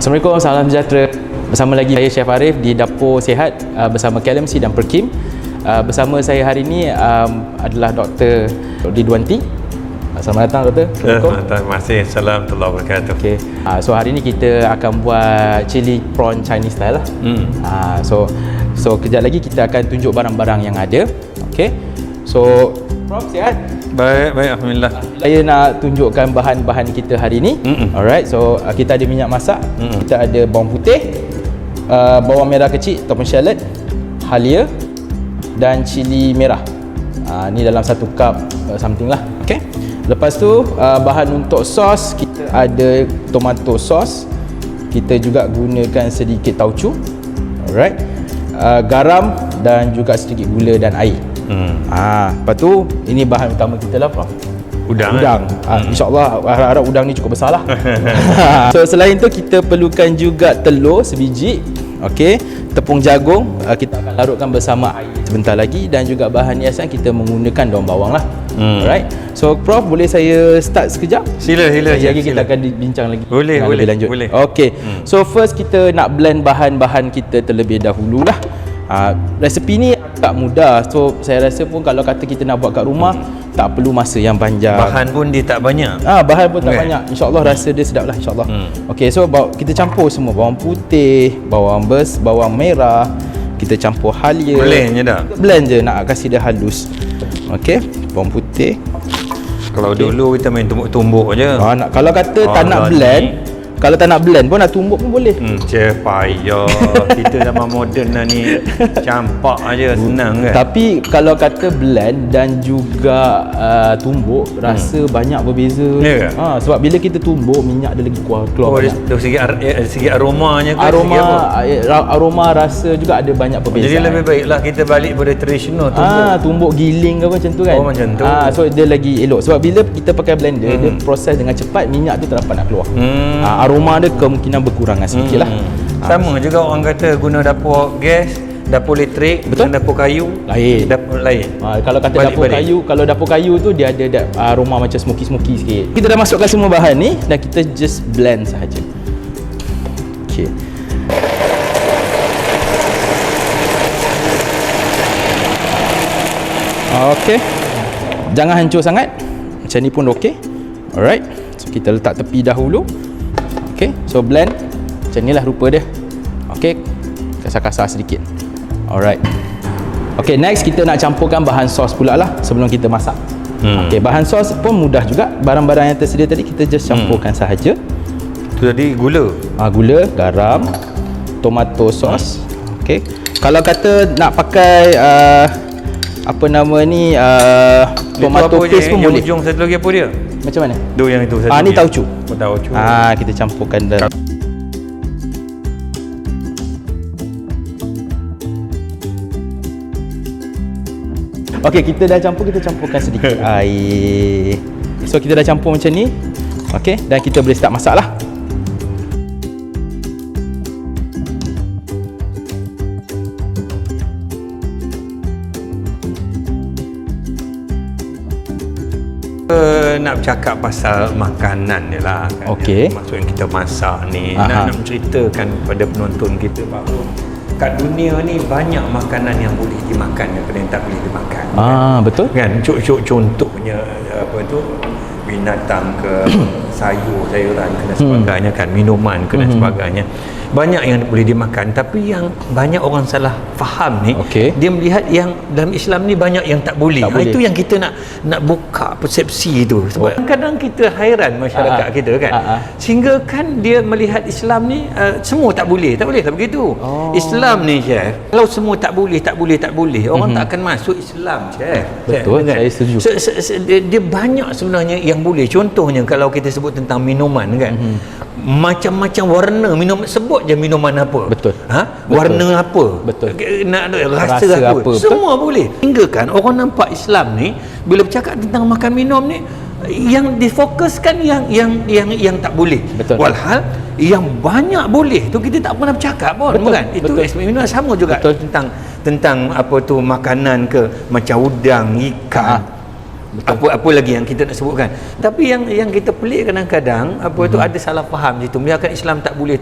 Assalamualaikum, salam sejahtera. Bersama lagi saya Chef Arif di Dapur Sihat bersama KLMC dan Perkim. Bersama saya hari ini adalah Dr. Ridwanti. Selamat datang Doktor. Terima kasih. Assalamualaikum warahmatullahi wabarakatuh. Okay. So hari ini kita akan buat chili prawn Chinese style lah. So kejap lagi kita akan tunjuk barang-barang yang ada. Okay. So Prof sihat? Baik, alhamdulillah. Saya nak tunjukkan bahan-bahan kita hari ini. Alright. So kita ada minyak masak, kita ada bawang putih, bawang merah kecil ataupun shallot, halia dan cili merah. Ni dalam 1 cup something lah. Okay. Lepas tu bahan untuk sos kita ada tomato sauce. Kita juga gunakan sedikit tauco. Alright. Garam dan juga sedikit gula dan air. Lepas tu ini bahan utama kita lah Prof. Udang. InsyaAllah harap udang ni cukup besar lah. So selain tu kita perlukan juga telur sebiji. Okey, tepung jagung kita akan larutkan bersama air sebentar lagi, dan juga bahan hiasan kita menggunakan daun bawang lah. Alright. So Prof, boleh saya start sekejap? Sila. Lagi kita akan bincang lagi. Boleh. Lanjut. Okey. So first kita nak blend bahan-bahan kita terlebih dahulu lah. Resepi ni agak mudah. So saya rasa pun kalau kata kita nak buat kat rumah, tak perlu masa yang panjang. Bahan pun dia tak banyak. Bahan pun tak banyak. InsyaAllah rasa dia sedap lah, insyaAllah. Okey, so kita campur semua. Bawang putih, bawang merah, kita campur halia. Blend je dah? Blend je, nak kasih dia halus. Okey, bawang putih. Kalau dulu kita main tumbuk-tumbuk je. Kalau kata tak nak blend, kalau tak nak blend pun nak tumbuk pun boleh. Chef payah. Kita zaman moden lah ni. Campak aja, senang kan. Tapi kalau kata blend dan juga tumbuk, rasa banyak berbeza. Sebab bila kita tumbuk, minyak dia lagi keluar banyak. Dari segi aromanya ke? Aroma rasa juga ada banyak perbezaan. Jadi lebih baiklah kita balik pada tradisional tumbuk giling ke macam tu kan. Macam tu. So dia lagi elok. Sebab bila kita pakai blender, dia proses dengan cepat, minyak tu tak dapat nak keluar. Aroma dia kemungkinan berkurang sikit lah. Sama juga orang kata guna dapur gas, dapur elektrik, dengan dapur kayu lain. Kalau kata dapur kayu tu dia ada aroma macam smoky sikit. Kita dah masukkan semua bahan ni dan kita just blend sahaja. Okey. Okey. Jangan hancur sangat. Macam ni pun okey. Alright. So kita letak tepi dahulu. Okay, so blend macam ni lah rupa dia. Okay, kasar-kasar sedikit. Alright. Okay, next kita nak campurkan bahan sos pula lah sebelum kita masak. Okay, bahan sos pun mudah juga. Barang-barang yang tersedia tadi kita just campurkan sahaja. Tu tadi gula. Gula, garam, tomato sauce. Okay, kalau kata nak pakai apa nama ni tomato paste pun boleh. Yang ujung satu lagi apa dia? Macam mana? Yang itu satu. Ni tauco. Tauco. Kita campurkan dalam. Okey, kita dah campur, kita campurkan sedikit air. So kita dah campur macam ni. Okey, dan kita boleh start masak lah. Nak bercakap pasal makanan ni lah kan. Okey. Maksudnya kita masak ni nak menceritakan kepada penonton kita bahawa kat dunia ni banyak makanan yang boleh dimakan dan yang tak boleh dimakan. Betul kan. Contohnya apa tu, binatang ke sayuran ke dan sebagainya kan, minuman ke dan sebagainya. Banyak yang boleh dimakan, tapi yang banyak orang salah faham ni, dia melihat yang dalam Islam ni banyak yang tak boleh. Itu yang kita nak buka persepsi tu. Sebab kadang kita hairan masyarakat kita kan. Sehingga kan dia melihat Islam ni semua tak boleh tak begitu. Islam ni Chef, kalau semua tak boleh, orang tak akan masuk Islam Chef. Betul kan? Saya setuju. Dia banyak sebenarnya yang boleh. Contohnya kalau kita sebut tentang minuman kan, macam-macam warna minuman, sebut je minuman apa. Betul. Warna apa. Betul. Rasa apa. Semua boleh. Hingga kan orang nampak Islam ni bila bercakap tentang makan minum ni, yang difokuskan yang tak boleh. Betul. Walhal yang banyak boleh tu kita tak pernah bercakap pun. Bukan? Itu minum sama juga. Tentang apa tu makanan ke, macam udang, ikan. Apa lagi yang kita nak sebutkan. Tapi yang kita pelik kadang-kadang tu ada salah faham situ. Melihatkan Islam tak boleh.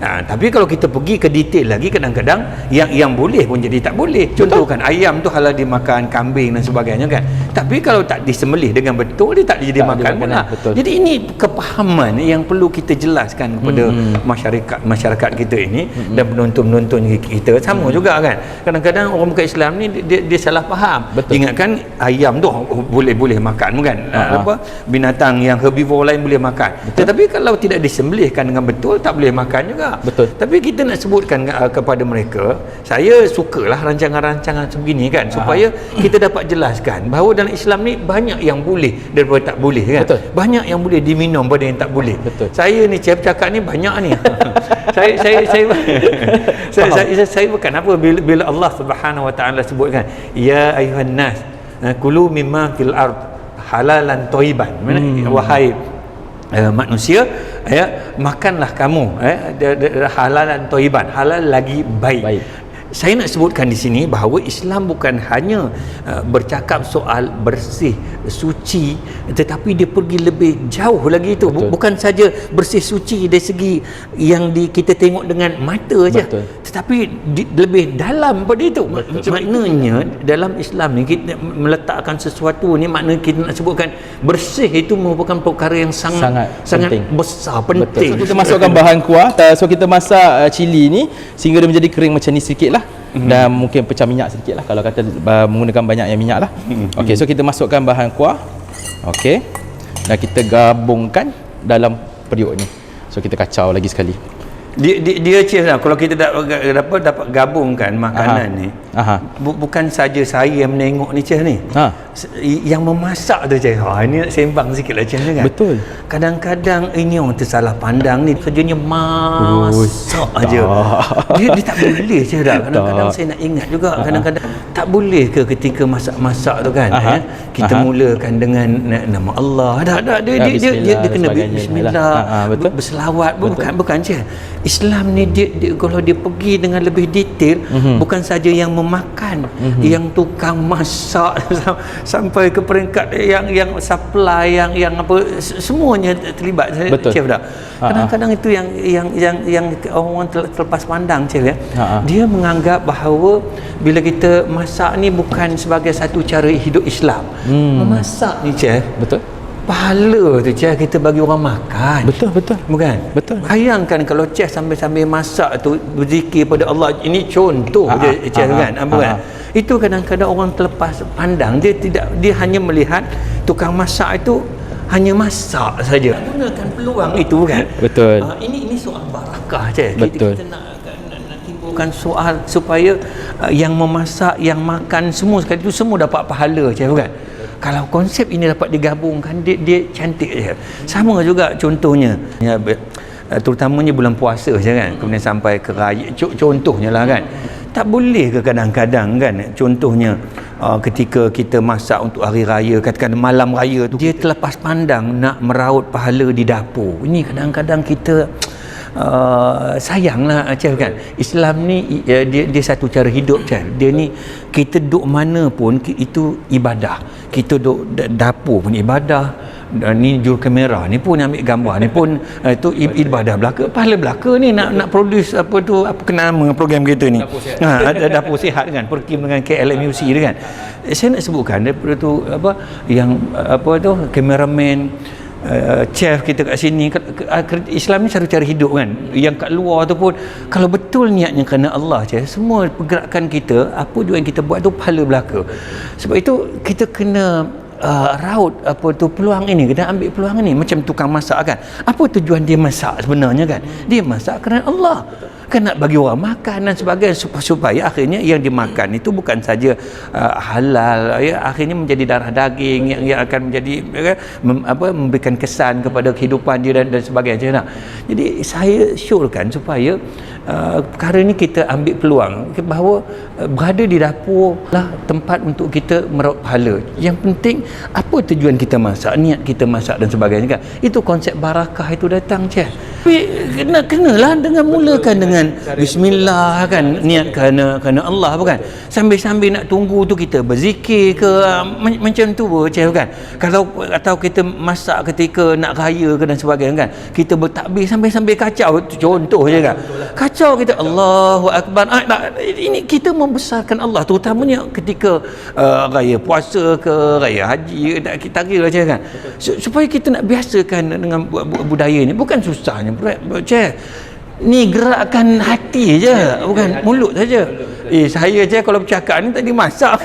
Tapi kalau kita pergi ke detail lagi, kadang-kadang yang boleh pun jadi tak boleh. Contohkan ayam tu halal dimakan, kambing dan sebagainya kan. Tapi kalau tak disembelih dengan betul, dia tak jadi makan pun lah. Jadi ini kepahaman yang perlu kita jelaskan kepada masyarakat kita ini dan penonton-penonton kita sama juga kan. Kadang-kadang orang bukan Islam ni dia salah faham. Ingatkan ayam tu boleh makan kan. Binatang yang herbivore lain boleh makan. Tetapi kalau tidak disembelihkan dengan betul, tak boleh makan juga. Tapi kita nak sebutkan kepada mereka, saya sukalah rancangan-rancangan sebegini kan, supaya kita dapat jelaskan bahawa dalam Islam ni banyak yang boleh daripada tak boleh kan. Banyak yang boleh diminum daripada yang tak boleh. Saya ni chef cakap ni banyak ni. saya bukan apa bila Allah Subhanahu wa taala sebutkan ya ayuhan nas kulu mimma fil ard halalan thayyiban. Wahai manusia, makanlah kamu halalan thayyiban, halal lagi baik. Saya nak sebutkan di sini bahawa Islam bukan hanya bercakap soal bersih, suci, tetapi dia pergi lebih jauh lagi itu. Bukan saja bersih suci dari segi yang kita tengok dengan mata saja, tetapi lebih dalam pada itu. Maknanya dalam Islam ni kita meletakkan sesuatu ni, maknanya kita nak sebutkan bersih itu merupakan perkara yang sangat besar, penting. So, kita masukkan bahan kuah. So kita masak cili ni sehingga dia menjadi kering macam ni sikit lah. Dan mungkin pecah minyak sedikit lah kalau kata menggunakan banyak yang minyak lah. Okey, so kita masukkan bahan kuah. Okey, dan kita gabungkan dalam periuk ni. So kita kacau lagi sekali. Dia Chef lah, kalau kita dapat gabungkan makanan ni, bukan saja saya yang menengok ni Chef ni, yang memasak tu Chef. Ini nak sembang sikit lah Chef ni kan. Betul. Kadang-kadang ini orang tersalah pandang ni, kerjanya masak aja. Dia tak boleh Chef dah. Kadang-kadang saya nak ingat juga, kadang-kadang tak boleh ke ketika masak tu kan, kita mulakan dengan nama Allah. Dia kena bismillah, berselawat. Bukan Chef. Islam ni dia kalau dia pergi dengan lebih detail, bukan saja yang memakan, yang tukang masak sampai ke peringkat yang supply, yang apa, semuanya terlibat. Chef dah. Kadang-kadang itu yang orang terlepas pandang Chef ya. Dia menganggap bahawa bila kita masak ni bukan sebagai satu cara hidup Islam. Memasak ni Chef, pahala tu Chef kita bagi orang makan. Betul. Bukan? Betul. Bayangkan kalau Chef sambil masak tu berzikir pada Allah. Ini contoh je Chef kan. Kan? Itu kadang-kadang orang terlepas pandang. Dia hanya melihat tukang masak itu hanya masak saja. Gunakan peluang itu kan. Betul. Ini soal barakah Chef. Betul. Kita nak timbulkan soal supaya yang memasak, yang makan semua sekali itu semua dapat pahala Chef kan. Kalau konsep ini dapat digabungkan, dia cantik je. Sama juga contohnya, terutamanya bulan puasa je kan, kemudian sampai ke raya, contohnya lah kan. Tak boleh ke kadang-kadang kan, contohnya ketika kita masak untuk hari raya, katakan malam raya tu, dia terlepas pandang nak meraut pahala di dapur. Ini kadang-kadang kita sayanglah Chef kan. Islam ni dia satu cara hidup Chef. Dia ni kita duduk mana pun itu ibadah. Kita duduk dapur pun ibadah. Ni juru kamera ni pun ambil gambar ni pun itu ibadah belaka, pahala belaka ni nak produce apa kena nama program kita ni. Ada dapur sihat kan, Perkim dengan KLMUC tu kan. Saya nak sebutkan daripada tu kameraman, chef kita kat sini. Islam ni cara hidup kan. Yang kat luar tu pun kalau betul niatnya kerana Allah Chef, semua pergerakan kita, apa juga yang kita buat tu pahala belaka. Sebab itu kita kena raut peluang ini, kena ambil peluang ini. Macam tukang masak kan, apa tujuan dia masak sebenarnya kan? Dia masak kerana Allah, kan nak bagi orang makan dan sebagainya, supaya akhirnya yang dimakan itu bukan saja halal ya, akhirnya menjadi darah daging yang akan menjadi memberikan kesan kepada kehidupan dia dan sebagainya. Jadi saya syorkan supaya perkara ini kita ambil peluang bahawa berada di dapur lah tempat untuk kita meraup pahala. Yang penting apa tujuan kita masak, niat kita masak dan sebagainya kan. Itu konsep barakah itu datang Chef. Tapi kenalah dengan mulakan dengan bismillah kan, niat kerana Allah bukan. Sambil-sambil nak tunggu tu kita berzikir ke macam tu macam kan. Atau kita masak ketika nak raya ke dan sebagainya kan. Kita bertakbir sambil kacau, contoh je kan. Kacau kita Allahu Akbar. Ini kita membesarkan Allah, terutamanya ketika raya puasa ke raya haji, kita kira macam kan. Supaya kita nak biasakan dengan budaya ni, bukan susahnya ni gerakkan hati je, bukan mulut saja. Saya je kalau bercakap ni tadi masak.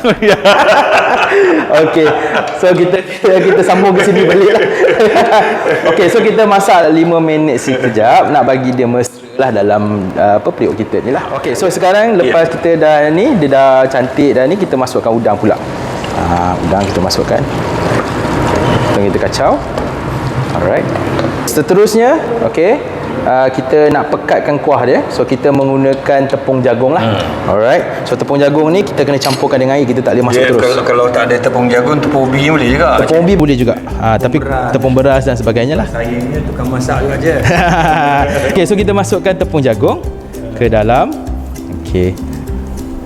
Okey, so kita sambung ke sini balik lah. Okey, so kita masak 5 minit sekejap, nak bagi dia mesra lah dalam periuk kita ni lah. Okey, so sekarang lepas kita dah ni, dia dah cantik dah ni, kita masukkan udang pula. Udang kita masukkan, kita kacau. Alright. Seterusnya, okey, kita nak pekatkan kuah dia. So kita menggunakan tepung jagung lah. Alright. So tepung jagung ni kita kena campurkan dengan air, kita tak boleh masuk terus. Kalau tak ada tepung jagung, tepung ubi boleh juga. Tepung ubi boleh juga. Tapi tepung beras dan sebagainya lah. Saya ni tukang masak juga je. Okey, so kita masukkan tepung jagung ke dalam. Okey.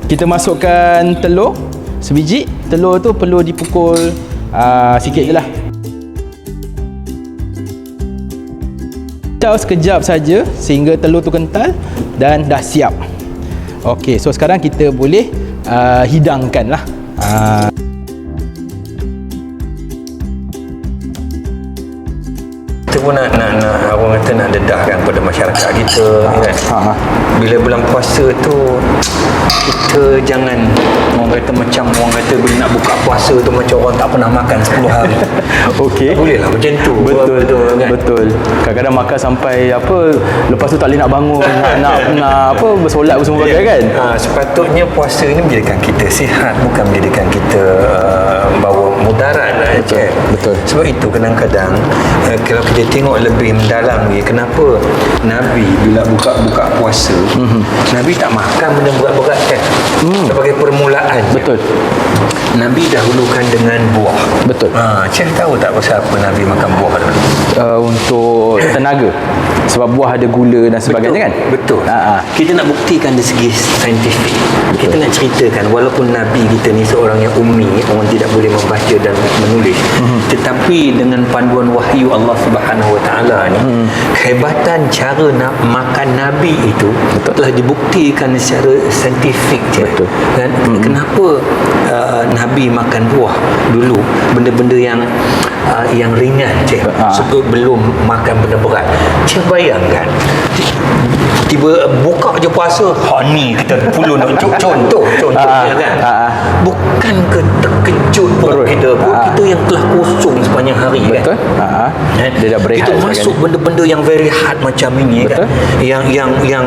Kita masukkan telur sebiji. Telur tu perlu dipukul sikit je lah. Sekejap saja sehingga telur tu kental dan dah siap. Okey, so sekarang kita boleh hidangkan lah. Kita pun nak orang kata nak dedahkan pada masyarakat kita kan. Bila bulan puasa tu kita jangan orang kata macam orang kata bila nak buka puasa tu macam orang tak pernah makan 10 hari. Okey. Tak boleh lah macam tu. Betul kan? Betul. Kadang-kadang makan sampai lepas tu tak boleh nak bangun, nak bersolat semua kan. Sepatutnya puasa ni menjadikan kita sihat, bukan menjadikan kita bawa mudarat. Betul. Sebab itu kadang-kadang kalau kita tengok lebih mendalam ni, kenapa Nabi bila buka puasa, Nabi tak makan benda berat-berat kan. Sebagai permulaan. Betul. Nabi dahulukan dengan buah. Betul. Cik tahu tak pasal apa Nabi makan buah dulu? Untuk tenaga. Sebab buah ada gula dan sebagainya kan. Betul. Kita nak buktikan dari segi saintifik. Kita nak ceritakan walaupun Nabi kita ni seorang yang ummi, orang tidak boleh membaca dan menulis, tetapi dengan panduan wahyu Allah Subhanahu Wa Taala ni, kehebatan cara nak makan Nabi itu telah dibuktikan secara saintifik. Betul. Dan kenapa Nabi makan buah dulu, benda-benda yang ringan sebelum makan benda berat. Cik bayangkan tiba buka je puasa, ni kita perlu nak contoh kan. Bukan ke terkejut perut kita yang telah kosong sepanjang hari. Betul. Kan. Dia dah berehat. Kita masuk benda-benda yang very hard macam ini. Betul. Kan, yang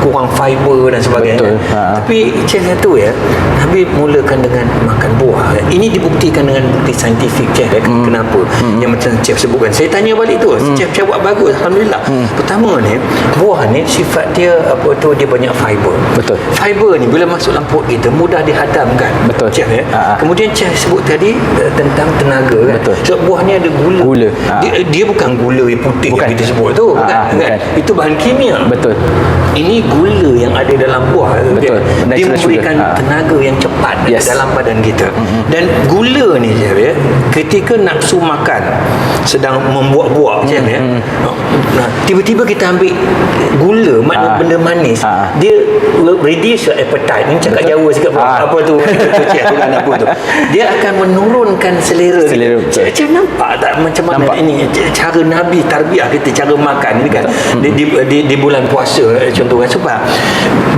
kurang fiber dan sebagainya. Betul. Tapi cik kata Nabi mulakan dengan makan buah. Ini dibuktikan dengan bukti saintifik cik. Kenapa? Yang macam cik sebutkan. Saya tanya balik tu, cik buat bagus, alhamdulillah. Pertama ni, buah ni sifat dia dia banyak fiber. Betul. Fiber ni bila masuk dalam perut kita mudah dihadamkan. Betul. Cik, kemudian cik sebut tadi tentang tenaga kan. Betul. So buah ni ada gula. Dia bukan gula putih yang kita sebut tu, kan? Itu bahan kimia. Betul. Ini gula yang ada dalam buah. Betul. Dia memberikan tenaga yang cepat dalam badan kita. Dan gula ni ketika nafsu makan sedang membuat-buat tiba-tiba kita ambil gula, makna benda manis, dia reduce your appetite. Ini cakap Jawa sikit apa tu dia akan menurunkan selera. Cik nampak tak macam mana ini cara Nabi tarbiyah kita cara makan ni kan. Di bulan puasa contoh kan, sebab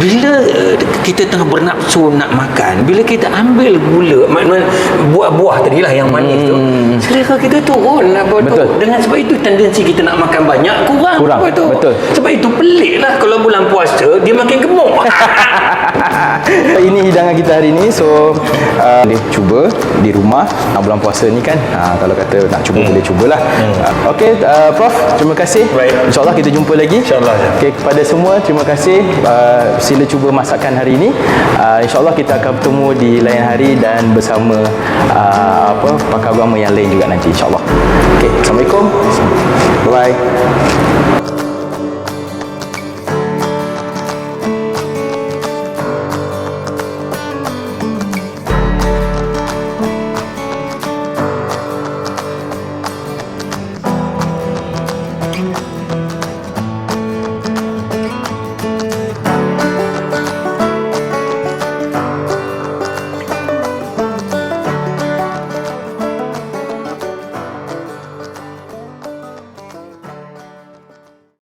bila kita tengah bernafsu nak makan, bila kita ambil gula, maknanya buah-buah tadilah yang manis tu, selera kita turun tu. Dengan sebab itu tendensi kita nak makan banyak kurang. Betul. Sebab itu pelik lah kalau bulan puasa dia makin gemuk. Ini hidangan kita hari ni. So boleh cuba di rumah bulan puasa ni kan. Kalau kata nak cuba boleh cubalah. Okey, Prof, terima kasih. InsyaAllah kita jumpa lagi. InsyaAllah. Okey, kepada semua terima kasih. Sila cuba masakan hari ini. InsyaAllah kita akan bertemu di lain hari dan bersama pakar agama yang lain juga nanti, insyaAllah. Okey, Assalamualaikum. Bye.